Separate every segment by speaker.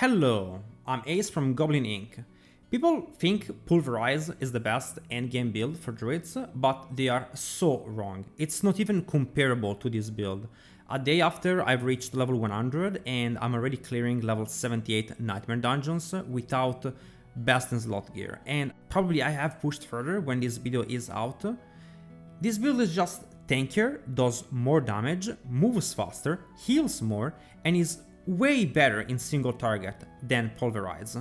Speaker 1: Hello, I'm Ace from Goblin-Inc. People think Pulverize is the best endgame build for druids, but they are so wrong. It's not even comparable to this build. A day after I've reached level 100 and I'm already clearing level 78 Nightmare dungeons without best in slot gear, and probably I have pushed further when this video is out. This build is just tankier, does more damage, moves faster, heals more, and is way better in single target than Pulverize.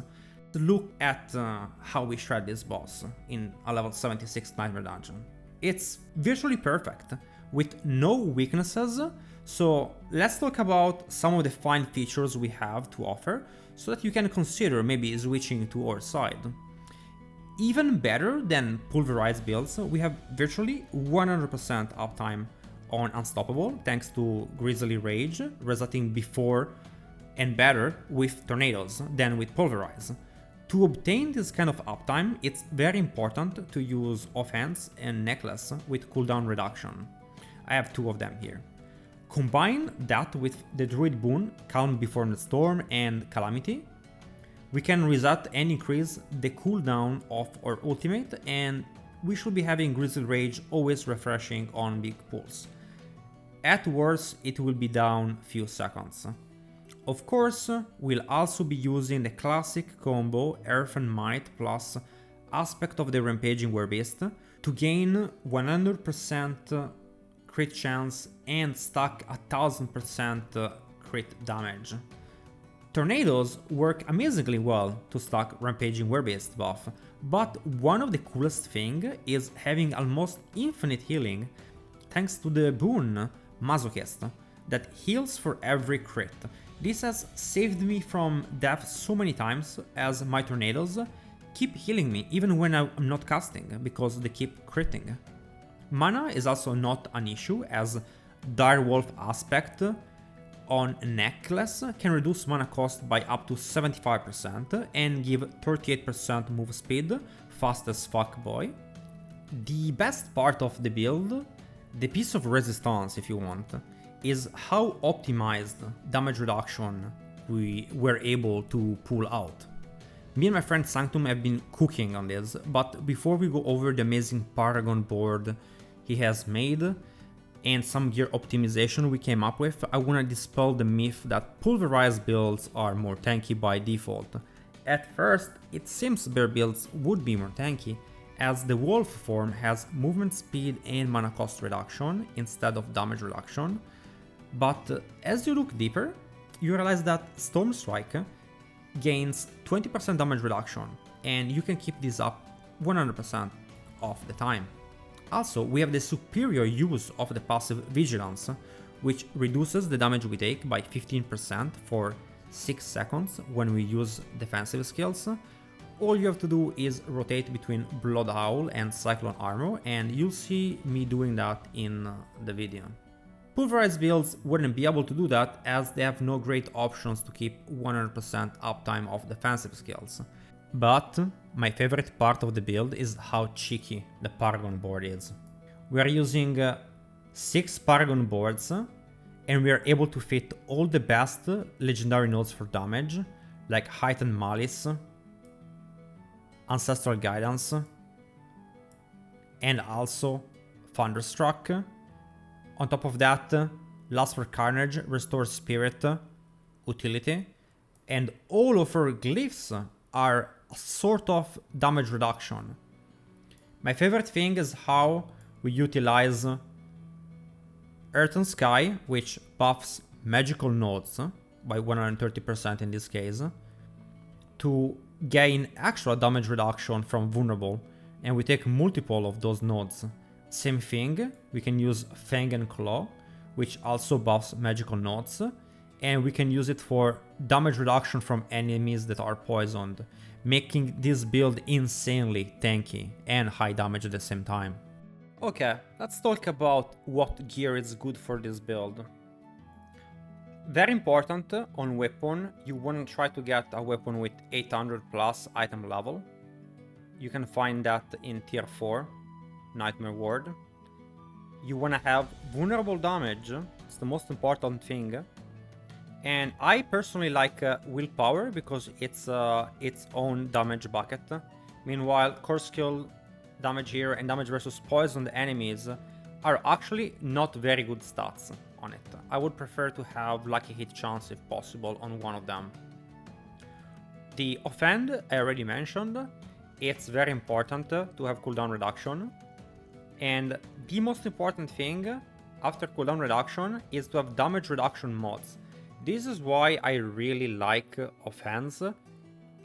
Speaker 1: Look at how we shred this boss in a level 76 Nightmare dungeon. It's virtually perfect, with no weaknesses, so let's talk about some of the fine features we have to offer, so that you can consider maybe switching to our side. Even better than Pulverize builds, we have virtually 100% uptime on Unstoppable thanks to Grizzly Rage, resetting before and better with Tornadoes than with Pulverize. To obtain this kind of uptime, it's very important to use Offense and Necklace with cooldown reduction. I have two of them here. Combine that with the Druid boon Calm Before the Storm and Calamity. We can reset and increase the cooldown of our ultimate, and we should be having Grizzly Rage always refreshing on big pulls. At worst, it will be down few seconds. Of course, we'll also be using the classic combo Earth and Might plus Aspect of the Rampaging Werbeast to gain 100% crit chance and stack 1000% crit damage. Tornadoes work amazingly well to stack Rampaging Werbeast buff, but one of the coolest thing is having almost infinite healing thanks to the boon Masochist that heals for every crit. This has saved me from death so many times, as my tornadoes keep healing me even when I'm not casting, because they keep critting. Mana is also not an issue, as Direwolf Aspect on Necklace can reduce mana cost by up to 75% and give 38% move speed, fast as fuck boy. The best part of the build, the piece of resistance if you want, is how optimized damage reduction we were able to pull out. Me and my friend Sanctum have been cooking on this, but before we go over the amazing Paragon board he has made and some gear optimization we came up with, I wanna dispel the myth that Pulverized builds are more tanky by default. At first, it seems their builds would be more tanky, as the Wolf form has movement speed and mana cost reduction instead of damage reduction, but as you look deeper, you realize that Storm Strike gains 20% damage reduction, and you can keep this up 100% of the time. Also, we have the superior use of the passive Vigilance, which reduces the damage we take by 15% for 6 seconds when we use defensive skills. All you have to do is rotate between Blood Owl and Cyclone Armor, and you'll see me doing that in the video. Pulverized builds wouldn't be able to do that, as they have no great options to keep 100% uptime of defensive skills. But my favorite part of the build is how cheeky the Paragon board is. We are using 6 Paragon boards, and we are able to fit all the best legendary nodes for damage, like Heightened Malice, Ancestral Guidance, and also Thunderstruck. On top of that, Lust for Carnage restores Spirit, Utility, and all of our glyphs are a sort of damage reduction. My favorite thing is how we utilize Earth and Sky, which buffs magical nodes by 130% in this case, to gain extra damage reduction from Vulnerable, and we take multiple of those nodes. Same thing, we can use Fang and Claw, which also buffs magical nodes, and we can use it for damage reduction from enemies that are poisoned, making this build insanely tanky and high damage at the same time. Okay, let's talk about what gear is good for this build. Very important, on weapon, you want to try to get a weapon with 800 plus item level. You can find that in tier 4. Nightmare Ward. You wanna have vulnerable damage, it's the most important thing, And I personally like willpower because it's its own damage bucket. Meanwhile, core skill damage here and damage versus poisoned enemies are actually not very good stats on it. I would prefer to have lucky hit chance if possible on one of them. The offend I already mentioned. It's very important to have cooldown reduction. And the most important thing after cooldown reduction is to have damage reduction mods. This is why I really like offense.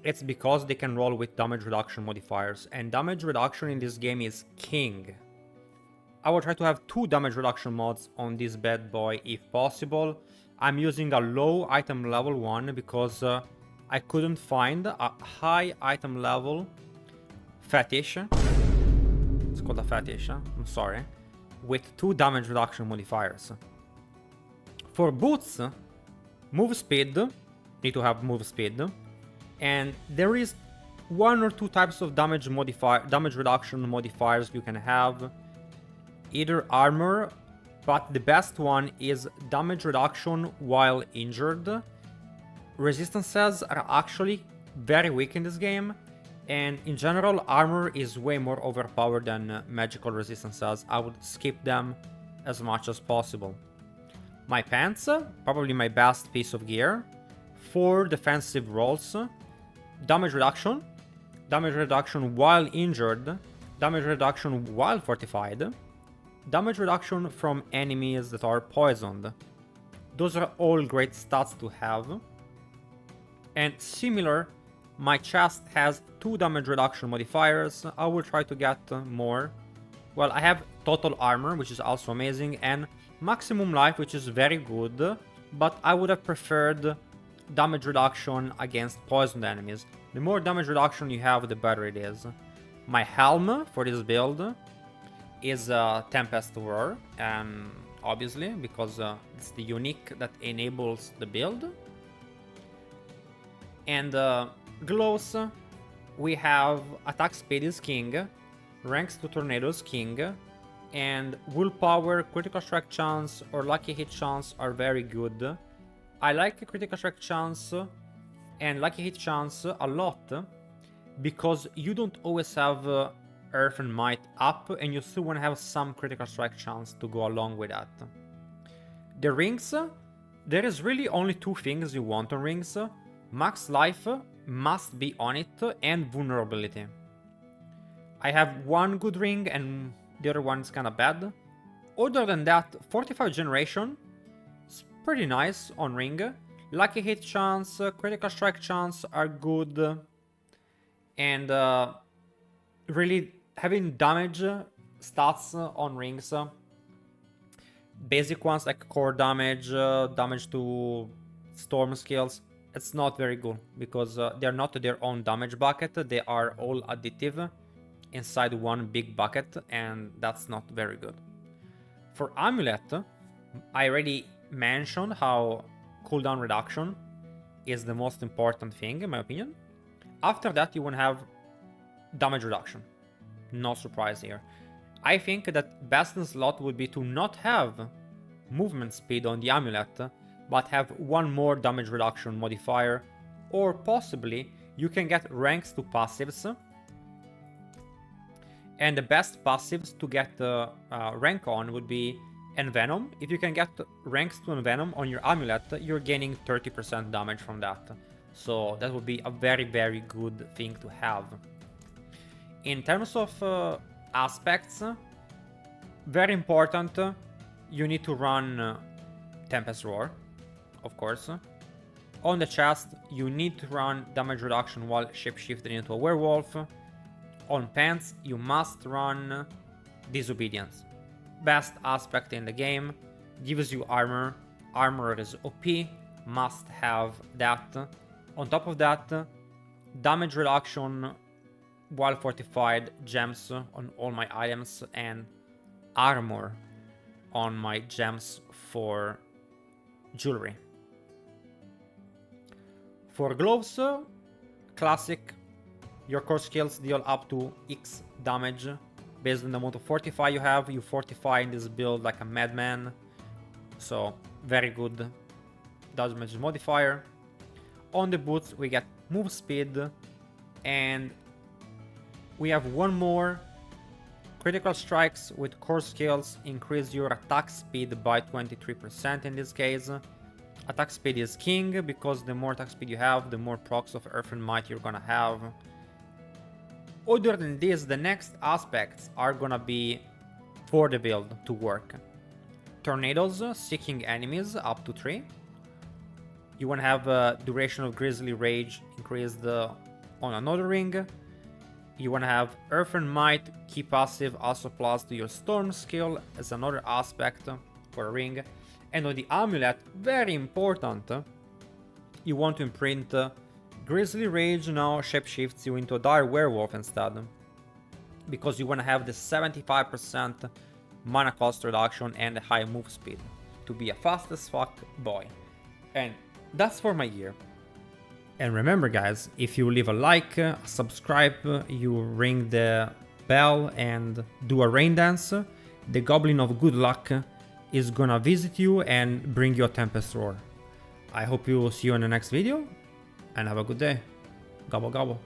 Speaker 1: It's because they can roll with damage reduction modifiers, and damage reduction in this game is king. I will try to have 2 damage reduction mods on this bad boy if possible. I'm using a low item level one because I couldn't find a high item level fetish. It's called a fetish, I'm sorry. With 2 damage reduction modifiers. For boots, move speed, need to have move speed, and there is 1 or 2 types of damage reduction modifiers you can have. Either armor, but the best one is damage reduction while injured. Resistances are actually very weak in this game, and in general armor is way more overpowered than magical resistances. I would skip them as much as possible. My pants, probably my best piece of gear. 4 defensive rolls. Damage reduction while injured, damage reduction while fortified, damage reduction from enemies that are poisoned. Those are all great stats to have. And similar, my chest has 2 damage reduction modifiers. I will try to get more. Well, I have total armor, which is also amazing, and maximum life, which is very good, but I would have preferred damage reduction against poisoned enemies. The more damage reduction you have, the better it is. My helm for this build is Tempest Roar, obviously, because it's the unique that enables the build. And gloves, we have attack speed is king, ranks to tornadoes king, and willpower, critical strike chance, or lucky hit chance are very good. I like critical strike chance and lucky hit chance a lot because you don't always have Earth and Might up, and you still want to have some critical strike chance to go along with that. The rings, there is really only 2 things you want on rings. Max life must be on it, and vulnerability. I have 1 good ring and the other one is kinda bad. Other than that, 45 generation is pretty nice on ring. Lucky hit chance, critical strike chance are good. And really having damage stats on rings. Basic ones like core damage, damage to storm skills, it's not very good because they're not their own damage bucket, they are all additive inside one big bucket, and that's not very good. For amulet, I already mentioned how cooldown reduction is the most important thing in my opinion. After that you want to have damage reduction, no surprise here. I think that best in slot would be to not have movement speed on the amulet, but have 1 more damage reduction modifier, or possibly you can get ranks to passives. And the best passives to get rank on would be Envenom. If you can get ranks to Envenom on your amulet, you're gaining 30% damage from that. So that would be a very, very good thing to have. In terms of aspects, very important, you need to run Tempest Roar, of course. On the chest, you need to run damage reduction while shapeshifting into a werewolf. On pants, you must run Disobedience. Best aspect in the game, gives you armor. Armor is OP, must have that. On top of that, damage reduction while fortified, gems on all my items, and armor on my gems for jewelry. For gloves, classic, your core skills deal up to X damage. Based on the amount of fortify you have, you fortify in this build like a madman. So, very good. damage modifier. On the boots we get move speed, and we have one more. Critical strikes with core skills increase your attack speed by 23% in this case. Attack speed is king, because the more attack speed you have, the more procs of Earth and Might you're gonna have. Other than this, the next aspects are gonna be for the build to work. Tornadoes, seeking enemies up to 3. You wanna have duration of Grizzly Rage increased on another ring. You wanna have Earth and Might key passive also plus to your Storm skill as another aspect for a ring. And on the amulet, very important, you want to imprint Grizzly Rage now shapeshifts you into a Dire Werewolf instead, because you wanna have the 75% mana cost reduction and a high move speed to be a fast as fuck boy. And that's for my gear. And remember guys, if you leave a like, subscribe, you ring the bell and do a rain dance, the Goblin of Good Luck is gonna visit you and bring you a Tempest Roar. I hope you will see you in the next video, and have a good day. Gobble gobble.